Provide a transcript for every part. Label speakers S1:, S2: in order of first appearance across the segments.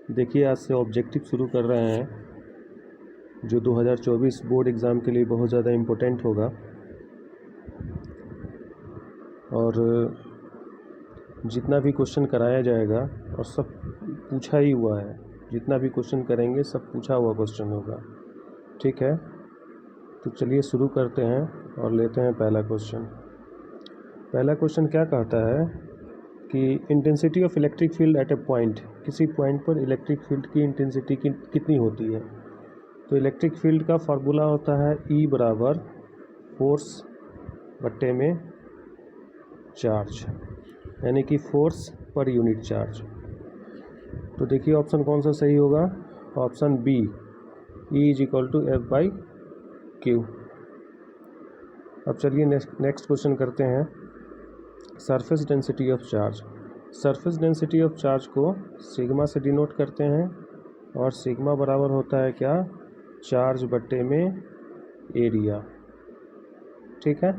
S1: देखिए, आज से ऑब्जेक्टिव शुरू कर रहे हैं जो 2024 बोर्ड एग्ज़ाम के लिए बहुत ज़्यादा इम्पोर्टेंट होगा। और जितना भी क्वेश्चन कराया जाएगा और सब पूछा ही हुआ है, जितना भी क्वेश्चन करेंगे सब पूछा हुआ क्वेश्चन होगा। ठीक है, तो चलिए शुरू करते हैं और लेते हैं पहला क्वेश्चन। पहला क्वेश्चन क्या कहता है कि intensity of electric field at A point, किसी पॉइंट पर इलेक्ट्रिक फील्ड की इंटेंसिटी कितनी होती है। तो इलेक्ट्रिक फील्ड का फार्मूला होता है E बराबर फोर्स बट्टे में चार्ज, यानी कि फोर्स पर यूनिट चार्ज। तो देखिए ऑप्शन कौन सा सही होगा, option B, E is equal to F by Q. अब चलिए नेक्स्ट क्वेश्चन करते हैं। Surface density of charge, surface density of charge को सिग्मा से डिनोट करते हैं और सिग्मा बराबर होता है क्या, चार्ज बट्टे में एरिया। ठीक है,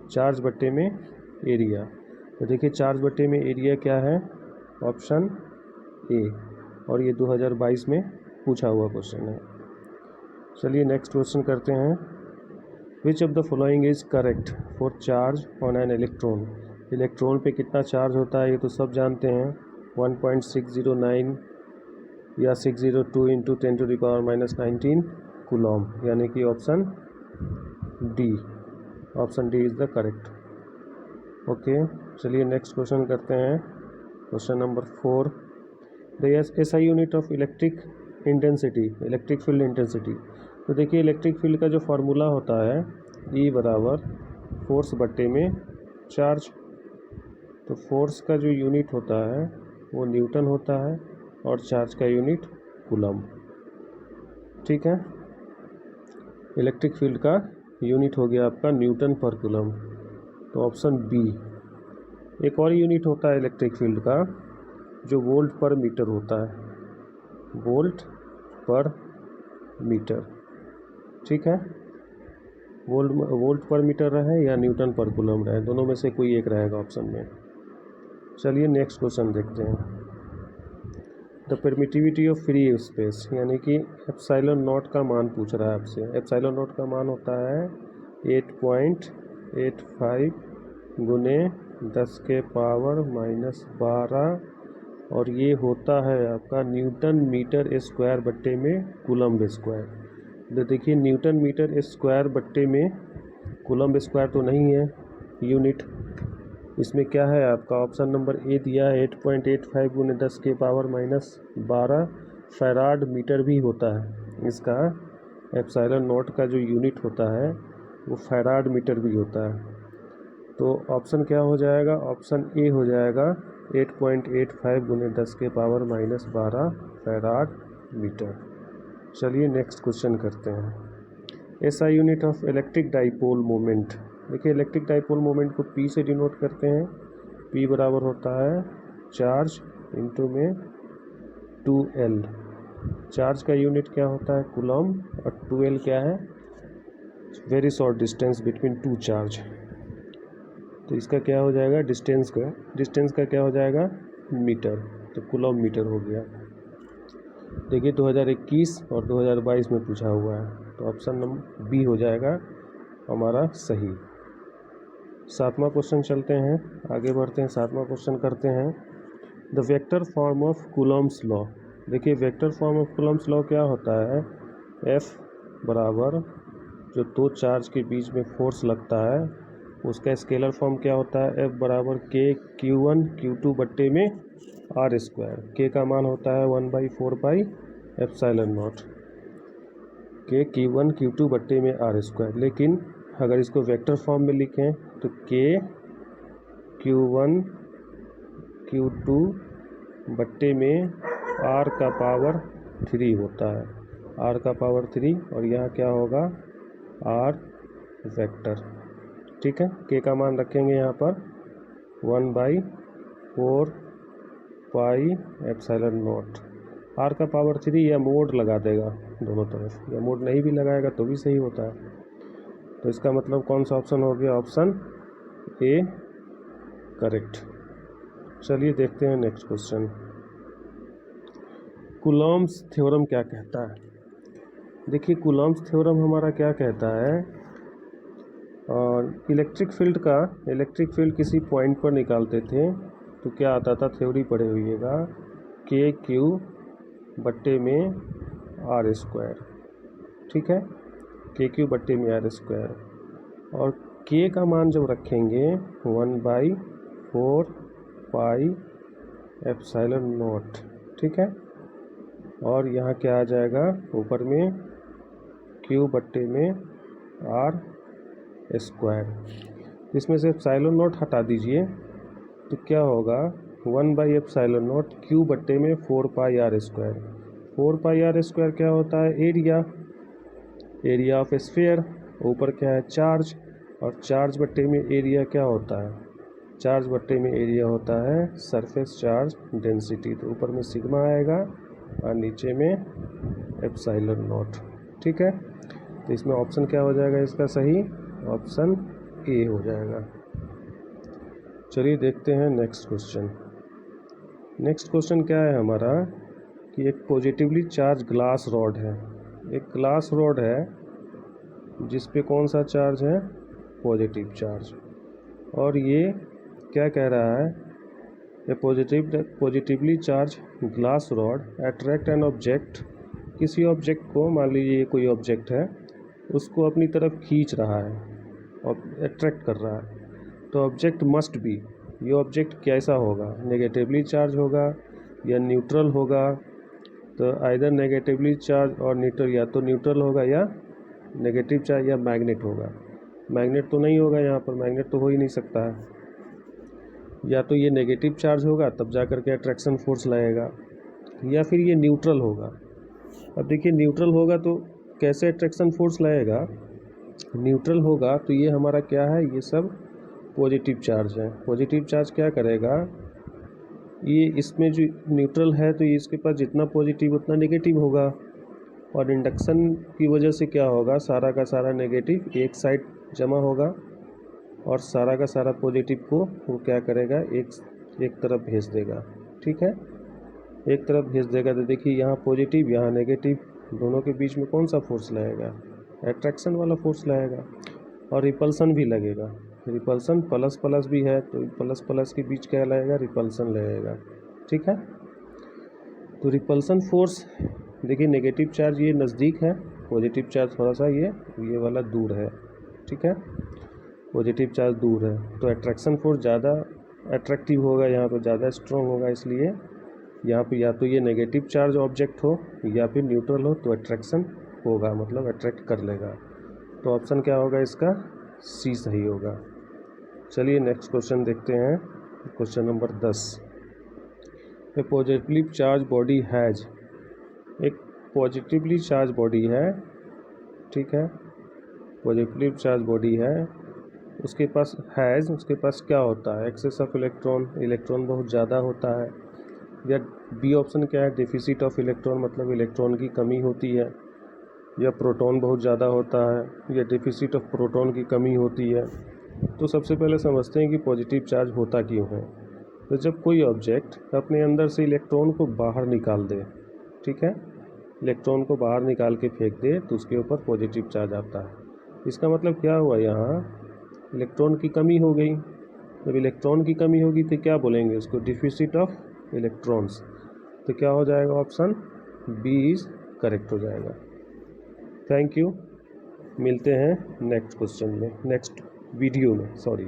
S1: चार्ज बट्टे में एरिया। तो देखिए चार्ज बट्टे में एरिया क्या है, ऑप्शन ए, और ये 2022 में पूछा हुआ क्वेश्चन है। चलिए नेक्स्ट क्वेश्चन करते हैं। Which of the following is correct for charge on an electron. Electron पे कितना चार्ज होता है ये तो सब जानते हैं, 1.609 या 602 इंटू 10⁻⁻19 कूलॉम, यानी कि option D, option D is the correct. Okay, चलिए नेक्स्ट क्वेश्चन करते हैं। Question number 4, the SI unit of electric intensity, electric field intensity. तो देखिए इलेक्ट्रिक फील्ड का जो फार्मूला होता है E बराबर फोर्स बट्टे में चार्ज। तो फोर्स का जो यूनिट होता है वो न्यूटन होता है और चार्ज का यूनिट कूलम। ठीक है, इलेक्ट्रिक फील्ड का यूनिट हो गया आपका न्यूटन पर कूलम, तो ऑप्शन बी। एक और यूनिट होता है इलेक्ट्रिक फील्ड का जो वोल्ट पर मीटर होता है, वोल्ट पर मीटर। ठीक है, वोल्ट पर मीटर रहे या न्यूटन पर कूलम रहे, दोनों में से कोई एक रहेगा ऑप्शन में। चलिए नेक्स्ट क्वेश्चन देखते हैं। The permittivity of free space, यानी कि एप्सिलॉन नॉट का मान पूछ रहा है आपसे। एप्सिलॉन नॉट का मान होता है 8.85 गुने 10⁻⁻12 और ये होता है आपका न्यूटन मीटर स्क्वायर बट्टे में कूलम्ब स्क्वायर। तो देखिए न्यूटन मीटर स्क्वायर बट्टे में कूलम्ब स्क्वायर तो नहीं है यूनिट, इसमें क्या है आपका ऑप्शन नंबर ए दिया है 8.85 गुने 10⁻⁻12 फैराड मीटर भी होता है इसका। एप्सिलॉन नॉट का जो यूनिट होता है वो फैराड मीटर भी होता है। तो ऑप्शन क्या हो जाएगा, ऑप्शन ए हो जाएगा 8.85 गुने 10⁻⁻12 फैराड मीटर। चलिए नेक्स्ट क्वेश्चन करते हैं। SI unit of electric dipole moment. देखिए इलेक्ट्रिक डाइपोल मोमेंट को P से डिनोट करते हैं। P बराबर होता है चार्ज इंटू में 2L। चार्ज का यूनिट क्या होता है, कूलम, और 2L क्या है, very short distance between two charge. तो इसका क्या हो जाएगा, डिस्टेंस का क्या हो जाएगा, मीटर, तो कूलम मीटर हो गया। देखिए 2021 और 2022 में पूछा हुआ है, तो ऑप्शन नंबर बी हो जाएगा हमारा सही। 7वां क्वेश्चन चलते हैं, आगे बढ़ते हैं, 7वां क्वेश्चन करते हैं। The vector form of Coulomb's law. देखिए vector form of Coulomb's law क्या होता है, F बराबर जो दो चार्ज के बीच में फोर्स लगता है उसका स्केलर फॉर्म क्या होता है, F बराबर K Q1 Q2 बट्टे में R स्क्वायर। K का मान होता है 1/4 pi epsilon not, K Q1 Q2 बट्टे में R स्क्वायर। लेकिन अगर इसको वेक्टर फॉर्म में लिखें तो K Q1 Q2 बट्टे में R का पावर 3 होता है, R का पावर 3, और यहाँ क्या होगा, R वेक्टर। ठीक है, K का मान रखेंगे यहाँ पर 1/4 पाई एप्सिलॉन नॉट, R का पावर 3 या मोड लगा देगा दोनों तरफ, या मोड नहीं भी लगाएगा तो भी सही होता है। तो इसका मतलब कौन सा ऑप्शन हो गया, ऑप्शन ए करेक्ट। चलिए देखते हैं नेक्स्ट क्वेश्चन। कूलॉम्स थ्योरम क्या कहता है? देखिए कूलॉम्स थ्योरम हमारा क्या कहता है, और इलेक्ट्रिक फील्ड किसी पॉइंट पर निकालते थे तो क्या आता था, थ्योरी पढ़े हुईएगा, के क्यू बट्टे में आर स्क्वायर, ठीक है, के क्यू बट्टे में आर स्क्वायर, और के का मान जब रखेंगे 1/4 पाई एप्सिलॉन नॉट, ठीक है, और यहाँ क्या आ जाएगा ऊपर में क्यू बट्टे में आर स्क्वायर। इसमें से एप्सिलॉन नॉट हटा दीजिए तो क्या होगा, 1/एप्सिलॉन नॉट क्यू बट्टे में 4 pi r square. 4 pi r square क्या होता है, एरिया ऑफ स्फीयर, ऊपर क्या है चार्ज, और चार्ज बट्टे में एरिया क्या होता है, चार्ज बट्टे में एरिया होता है सरफेस चार्ज डेंसिटी, तो ऊपर में सिग्मा आएगा और नीचे में एप्सिलॉन नॉट, ठीक है। तो इसमें ऑप्शन क्या हो जाएगा इसका सही, ऑप्शन ए हो जाएगा। चलिए देखते हैं नेक्स्ट क्वेश्चन। नेक्स्ट क्वेश्चन क्या है हमारा कि एक पॉजिटिवली चार्ज ग्लास रॉड है, एक ग्लास रॉड है जिस पे कौन सा चार्ज है, पॉजिटिव चार्ज, और ये क्या कह रहा है, a positively charge glass rod attract an object, किसी ऑब्जेक्ट को, मान लीजिए ये कोई ऑब्जेक्ट है, उसको अपनी तरफ खींच रहा है और अट्रैक्ट कर रहा है, तो ऑब्जेक्ट मस्ट बी, ये ऑब्जेक्ट कैसा होगा, नेगेटिवली चार्ज होगा या न्यूट्रल होगा, तो आइदर नेगेटिवली चार्ज और न्यूट्रल, या तो न्यूट्रल होगा या नेगेटिव चार्ज, या मैग्नेट होगा, मैग्नेट तो नहीं होगा यहाँ पर, मैग्नेट तो हो ही नहीं सकता है, या तो ये नेगेटिव चार्ज होगा तब जा कर के अट्रैक्शन फोर्स लगेगा, या फिर ये न्यूट्रल होगा। अब देखिए न्यूट्रल होगा तो कैसे अट्रैक्शन फोर्स लगेगा, न्यूट्रल होगा तो ये हमारा क्या है, ये सब पॉजिटिव चार्ज है, पॉजिटिव चार्ज क्या करेगा, ये इसमें जो न्यूट्रल है तो ये इसके पास जितना पॉजिटिव उतना नेगेटिव होगा, और इंडक्शन की वजह से क्या होगा, सारा का सारा नेगेटिव एक साइड जमा होगा और सारा का सारा पॉजिटिव को वो क्या करेगा, एक तरफ भेज देगा, ठीक है, एक तरफ भेज देगा। तो देखिए यहाँ पॉजिटिव यहाँ नेगेटिव, दोनों के बीच में कौन सा फोर्स लगेगा, अट्रैक्शन वाला फोर्स लगेगा, और रिपल्सन भी लगेगा, रिपल्सन प्लस प्लस भी है तो प्लस प्लस के बीच क्या लगेगा, रिपल्सन लगेगा, ठीक है। तो रिपल्सन फोर्स देखिए, नेगेटिव चार्ज ये नज़दीक है, पॉजिटिव चार्ज थोड़ा सा ये वाला दूर है, ठीक है, पॉजिटिव चार्ज दूर है, तो अट्रैक्शन फोर्स ज़्यादा अट्रैक्टिव होगा, यहाँ पर ज़्यादा स्ट्रॉन्ग होगा, इसलिए यहाँ पे या तो ये नेगेटिव चार्ज ऑब्जेक्ट हो या फिर न्यूट्रल हो तो अट्रैक्शन होगा, मतलब अट्रैक्ट कर लेगा। तो ऑप्शन क्या होगा इसका, सी सही होगा। चलिए नेक्स्ट क्वेश्चन देखते हैं, question number 10। A positively charge body has, एक पॉजिटिवली चार्ज बॉडी है, ठीक है, पॉजिटिवली चार्ज बॉडी है, उसके पास हैज़, उसके पास क्या होता है, एक्सेस ऑफ इलेक्ट्रॉन, इलेक्ट्रॉन बहुत ज़्यादा होता है, या बी ऑप्शन क्या है, डिफिसिट ऑफ इलेक्ट्रॉन, मतलब इलेक्ट्रॉन की कमी होती है, या प्रोटॉन बहुत ज़्यादा होता है, या डिफिसिट ऑफ प्रोटॉन की कमी होती है। तो सबसे पहले समझते हैं कि पॉजिटिव चार्ज होता क्यों है। तो जब कोई ऑब्जेक्ट अपने अंदर से इलेक्ट्रॉन को बाहर निकाल दे, ठीक है, इलेक्ट्रॉन को बाहर निकाल के फेंक दे तो उसके ऊपर पॉजिटिव चार्ज आता है। इसका मतलब क्या हुआ, यहाँ इलेक्ट्रॉन की कमी हो गई, जब इलेक्ट्रॉन की कमी होगी तो क्या बोलेंगे उसको, डिफिसिट ऑफ इलेक्ट्रॉन्स, तो क्या हो जाएगा, ऑप्शन बी इज करेक्ट हो जाएगा। थैंक यू, मिलते हैं नेक्स्ट क्वेश्चन में, नेक्स्ट वीडियो में, सॉरी।